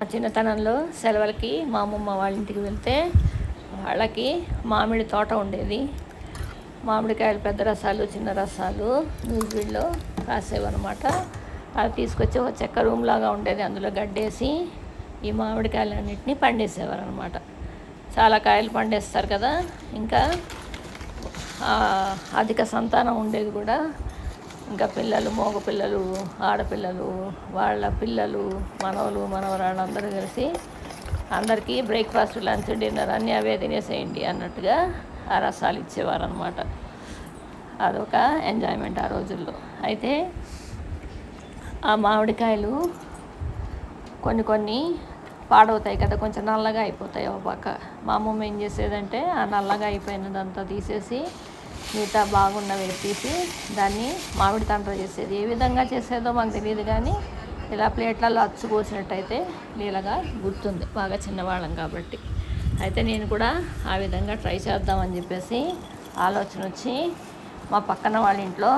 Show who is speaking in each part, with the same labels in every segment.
Speaker 1: మా చిన్నతనంలో సెలవులకి మా అమ్మమ్మ వాళ్ళ ఇంటికి వెళ్తే వాళ్ళకి మామిడి తోట ఉండేది. మామిడికాయలు పెద్ద రసాలు, చిన్న రసాలు నూజివీడులో కాసేవన్నమాట. అవి తీసుకొచ్చి ఒక చెక్క రూమ్ లాగా ఉండేది. అందులో గడ్డేసి ఈ మామిడికాయలన్నింటినీ పండేసేవారు అనమాట. చాలా కాయలు పండేస్తారు కదా. ఇంకా అధిక సంతానం ఉండేది కూడా. ఇంకా పిల్లలు, మగ పిల్లలు, ఆడపిల్లలు, వాళ్ళ పిల్లలు, మనవలు, మనవరాళ్ళు అందరూ కలిసి అందరికీ బ్రేక్ఫాస్ట్, లంచ్, డిన్నర్ అన్నీ అవే తినేసేయండి అన్నట్టుగా ఆ రసాలు ఇచ్చేవారు అనమాట. అదొక ఎంజాయ్మెంట్ ఆ రోజుల్లో. అయితే ఆ మామిడికాయలు కొన్ని పాడవుతాయి కదా, కొంచెం నల్లగా అయిపోతాయి ఒక పక్క. మా అమ్మమ్మ ఏం చేసేదంటే ఆ నల్లగా అయిపోయినదంతా తీసేసి మిగతా బాగున్నవి తీసి దాన్ని మామిడి తండ్ర చేసేది. ఏ విధంగా చేసేదో మాకు తెలియదు, కానీ ఇలా ప్లేట్లలో అచ్చు పోసినట్టయితే నీళ్ళగా గుర్తుంది, బాగా చిన్నవాళ్ళం కాబట్టి. అయితే నేను కూడా ఆ విధంగా ట్రై చేద్దామని చెప్పేసి ఆలోచన వచ్చి మా పక్కన వాళ్ళ ఇంట్లో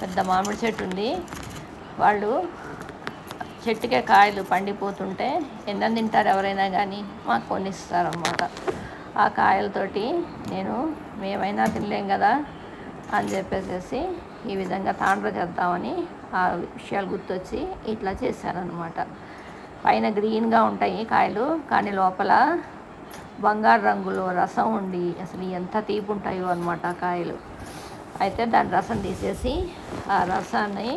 Speaker 1: పెద్ద మామిడి చెట్టు ఉంది. వాళ్ళు చెట్టుకే కాయలు పండిపోతుంటే ఎన్నని తింటారు ఎవరైనా, కానీ మాకు కొనిస్తారన్నమాట. ఆ కాయలతోటి మేమైనా తినలేం కదా అని చెప్పేసి ఈ విధంగా తాండ్ర చేద్దామని ఆ విషయాలు గుర్తొచ్చి ఇట్లా చేశారనమాట. పైన గ్రీన్గా ఉంటాయి కాయలు, కానీ లోపల బంగారు రంగులో రసం ఉండి అసలు ఎంత తీపి ఉంటాయో అనమాట ఆ కాయలు. అయితే దాని రసం తీసేసి ఆ రసాన్ని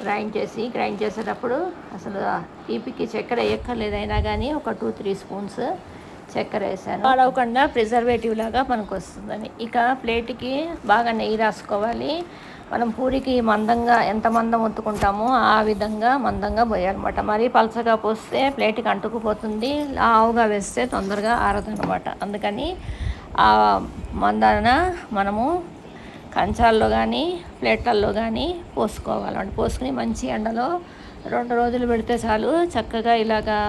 Speaker 1: గ్రైండ్ చేసేటప్పుడు అసలు తీపికి చక్కెర వేయక్కర్లేదైనా కానీ ఒక 2-3 స్పూన్స్ చక్కెర వేసాను. పాడవకుండా ప్రిజర్వేటివ్ లాగా మనకు వస్తుందని. ఇక ప్లేట్కి బాగా నెయ్యి రాసుకోవాలి. మనం పూరికి మందంగా ఎంత మందం ఒత్తుకుంటామో ఆ విధంగా మందంగా పోయాలన్నమాట. మరీ పలచగా పోస్తే ప్లేట్కి అంటుకుపోతుంది, లావుగా వేస్తే తొందరగా ఆరదనమాట. అందుకని ఆ మందాన మనము కంచాల్లో కానీ ప్లేట్లలో కానీ పోసుకోవాలంటే పోసుకుని మంచి ఎండలో 2 రోజులు పెడితే చాలు. చక్కగా ఇలాగా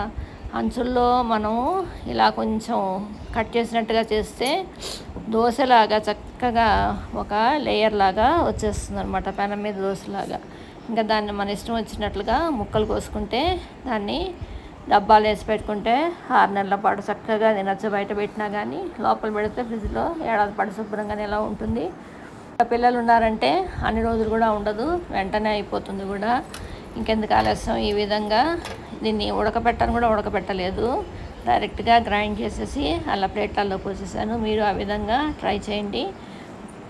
Speaker 1: అంచుల్లో మనం ఇలా కొంచెం కట్ చేసినట్టుగా చేస్తే దోశలాగా చక్కగా ఒక లేయర్ లాగా వచ్చేస్తుంది అనమాట, పెనం మీద దోశలాగా. ఇంకా దాన్ని మన ఇష్టం వచ్చినట్లుగా ముక్కలు కోసుకుంటే దాన్ని డబ్బాలు వేసి పెట్టుకుంటే 6 నెలల పాటు చక్కగా తినచ్చు. బయట పెట్టినా కానీ లోపల పెడితే ఫ్రిడ్జ్లో ఏడాది పాటు శుభ్రంగానే ఎలా ఉంటుంది. పిల్లలు ఉన్నారంటే అన్ని రోజులు కూడా ఉండదు, వెంటనే అయిపోతుంది కూడా. ఇంకెందుకు ఆలస్యం. ఈ విధంగా దీన్ని ఉడకపెట్టలేదు, డైరెక్ట్గా గ్రైండ్ చేసేసి అలా ప్లేట్లలో పోసేసాను. మీరు ఆ విధంగా ట్రై చేయండి.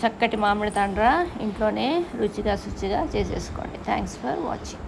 Speaker 1: చక్కటి మామిడి తాండ్ర ఇంట్లోనే రుచిగా శుచిగా చేసేసుకోండి. Thanks for watching.